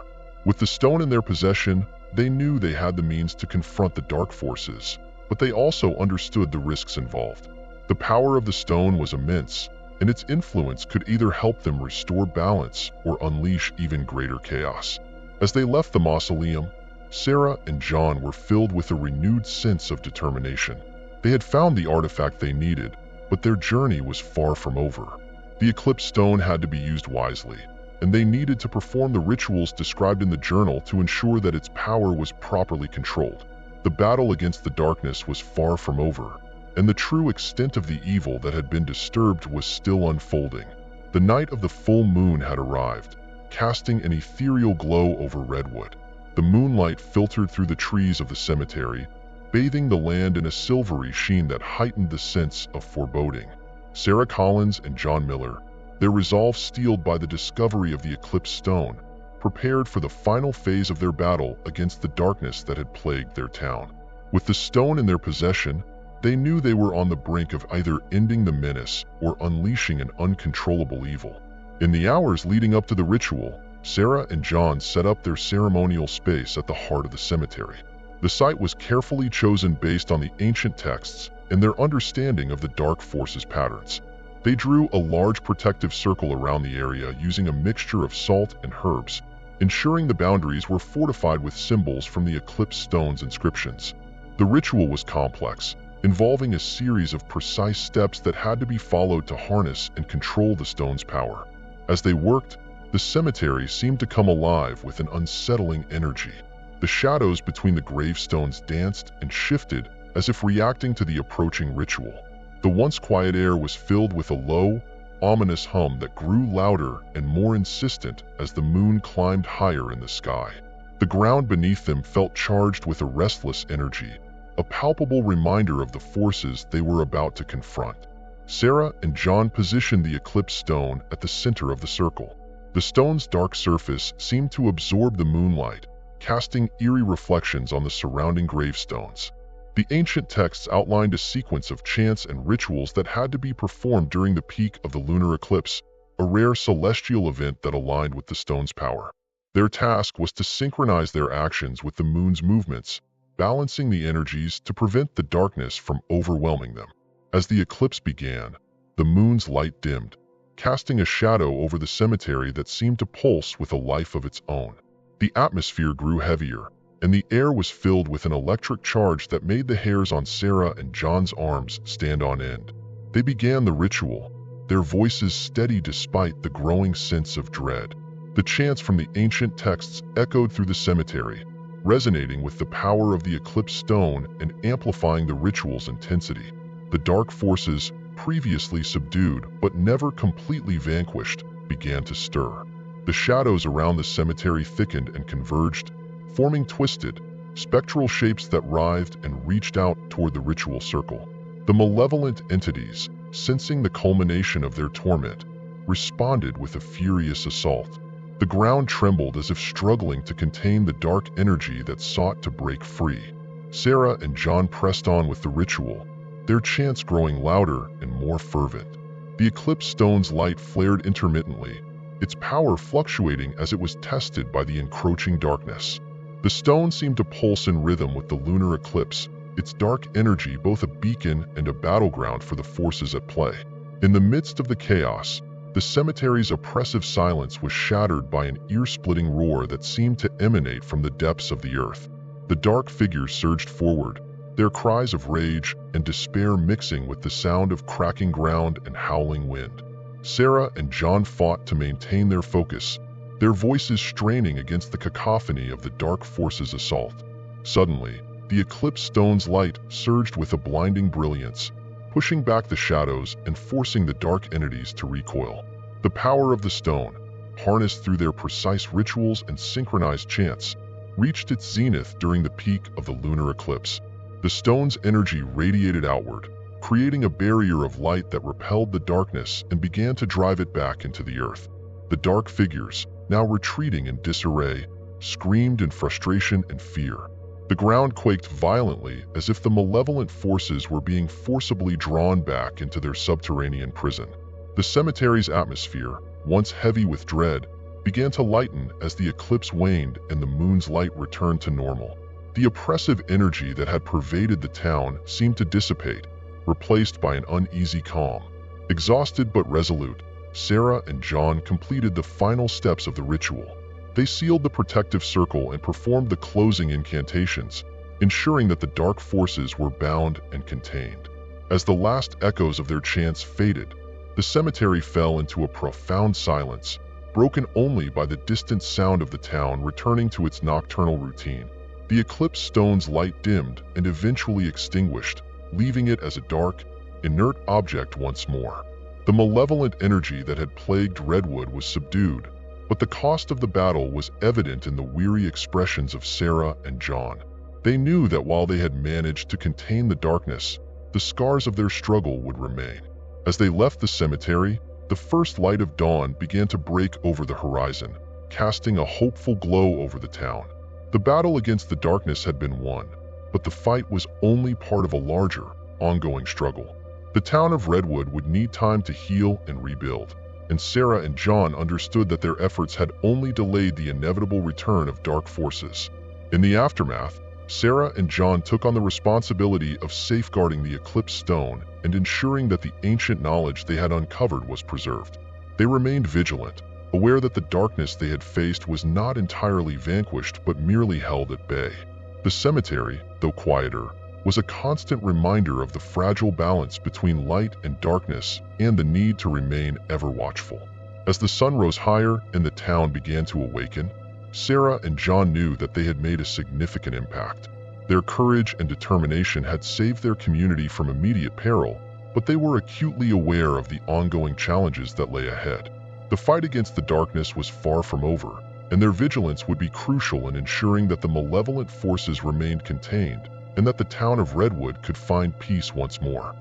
With the stone in their possession, they knew they had the means to confront the dark forces, but they also understood the risks involved. The power of the stone was immense, and its influence could either help them restore balance or unleash even greater chaos. As they left the mausoleum, Sarah and John were filled with a renewed sense of determination. They had found the artifact they needed, but their journey was far from over. The Eclipse Stone had to be used wisely, and they needed to perform the rituals described in the journal to ensure that its power was properly controlled. The battle against the darkness was far from over, and the true extent of the evil that had been disturbed was still unfolding. The night of the full moon had arrived, casting an ethereal glow over Redwood. The moonlight filtered through the trees of the cemetery, bathing the land in a silvery sheen that heightened the sense of foreboding. Sarah Collins and John Miller, their resolve steeled by the discovery of the Eclipse Stone, prepared for the final phase of their battle against the darkness that had plagued their town. With the stone in their possession, they knew they were on the brink of either ending the menace or unleashing an uncontrollable evil. In the hours leading up to the ritual, Sarah and John set up their ceremonial space at the heart of the cemetery. The site was carefully chosen based on the ancient texts and their understanding of the dark forces' patterns. They drew a large protective circle around the area using a mixture of salt and herbs, ensuring the boundaries were fortified with symbols from the eclipse stone's inscriptions. The ritual was complex, involving a series of precise steps that had to be followed to harness and control the stone's power. As they worked, the cemetery seemed to come alive with an unsettling energy. The shadows between the gravestones danced and shifted as if reacting to the approaching ritual. The once quiet air was filled with a low, ominous hum that grew louder and more insistent as the moon climbed higher in the sky. The ground beneath them felt charged with a restless energy, a palpable reminder of the forces they were about to confront. Sarah and John positioned the eclipse stone at the center of the circle. The stone's dark surface seemed to absorb the moonlight, casting eerie reflections on the surrounding gravestones. The ancient texts outlined a sequence of chants and rituals that had to be performed during the peak of the lunar eclipse, a rare celestial event that aligned with the stone's power. Their task was to synchronize their actions with the moon's movements, balancing the energies to prevent the darkness from overwhelming them. As the eclipse began, the moon's light dimmed, casting a shadow over the cemetery that seemed to pulse with a life of its own. The atmosphere grew heavier, and the air was filled with an electric charge that made the hairs on Sarah and John's arms stand on end. They began the ritual, their voices steady despite the growing sense of dread. The chants from the ancient texts echoed through the cemetery, resonating with the power of the eclipse stone and amplifying the ritual's intensity. The dark forces, previously subdued but never completely vanquished, began to stir. The shadows around the cemetery thickened and converged, forming twisted, spectral shapes that writhed and reached out toward the ritual circle. The malevolent entities, sensing the culmination of their torment, responded with a furious assault. The ground trembled as if struggling to contain the dark energy that sought to break free. Sarah and John pressed on with the ritual, their chants growing louder and more fervent. The eclipse stone's light flared intermittently, its power fluctuating as it was tested by the encroaching darkness. The stone seemed to pulse in rhythm with the lunar eclipse, its dark energy both a beacon and a battleground for the forces at play. In the midst of the chaos, the cemetery's oppressive silence was shattered by an ear-splitting roar that seemed to emanate from the depths of the earth. The dark figures surged forward, their cries of rage and despair mixing with the sound of cracking ground and howling wind. Sarah and John fought to maintain their focus, their voices straining against the cacophony of the dark forces' assault. Suddenly, the eclipse stone's light surged with a blinding brilliance, pushing back the shadows and forcing the dark entities to recoil. The power of the stone, harnessed through their precise rituals and synchronized chants, reached its zenith during the peak of the lunar eclipse. The stone's energy radiated outward, creating a barrier of light that repelled the darkness and began to drive it back into the earth. The dark figures, now retreating in disarray, screamed in frustration and fear. The ground quaked violently as if the malevolent forces were being forcibly drawn back into their subterranean prison. The cemetery's atmosphere, once heavy with dread, began to lighten as the eclipse waned and the moon's light returned to normal. The oppressive energy that had pervaded the town seemed to dissipate, replaced by an uneasy calm. Exhausted but resolute, Sarah and John completed the final steps of the ritual. They sealed the protective circle and performed the closing incantations, ensuring that the dark forces were bound and contained. As the last echoes of their chants faded, the cemetery fell into a profound silence, broken only by the distant sound of the town returning to its nocturnal routine. The eclipse stone's light dimmed and eventually extinguished, leaving it as a dark, inert object once more. The malevolent energy that had plagued Redwood was subdued, but the cost of the battle was evident in the weary expressions of Sarah and John. They knew that while they had managed to contain the darkness, the scars of their struggle would remain. As they left the cemetery, the first light of dawn began to break over the horizon, casting a hopeful glow over the town. The battle against the darkness had been won, but the fight was only part of a larger, ongoing struggle. The town of Redwood would need time to heal and rebuild, and Sarah and John understood that their efforts had only delayed the inevitable return of dark forces. In the aftermath, Sarah and John took on the responsibility of safeguarding the eclipse stone and ensuring that the ancient knowledge they had uncovered was preserved. They remained vigilant, aware that the darkness they had faced was not entirely vanquished but merely held at bay. The cemetery, though quieter, was a constant reminder of the fragile balance between light and darkness and the need to remain ever watchful. As the sun rose higher and the town began to awaken, Sarah and John knew that they had made a significant impact. Their courage and determination had saved their community from immediate peril, but they were acutely aware of the ongoing challenges that lay ahead. The fight against the darkness was far from over, and their vigilance would be crucial in ensuring that the malevolent forces remained contained and that the town of Redwood could find peace once more.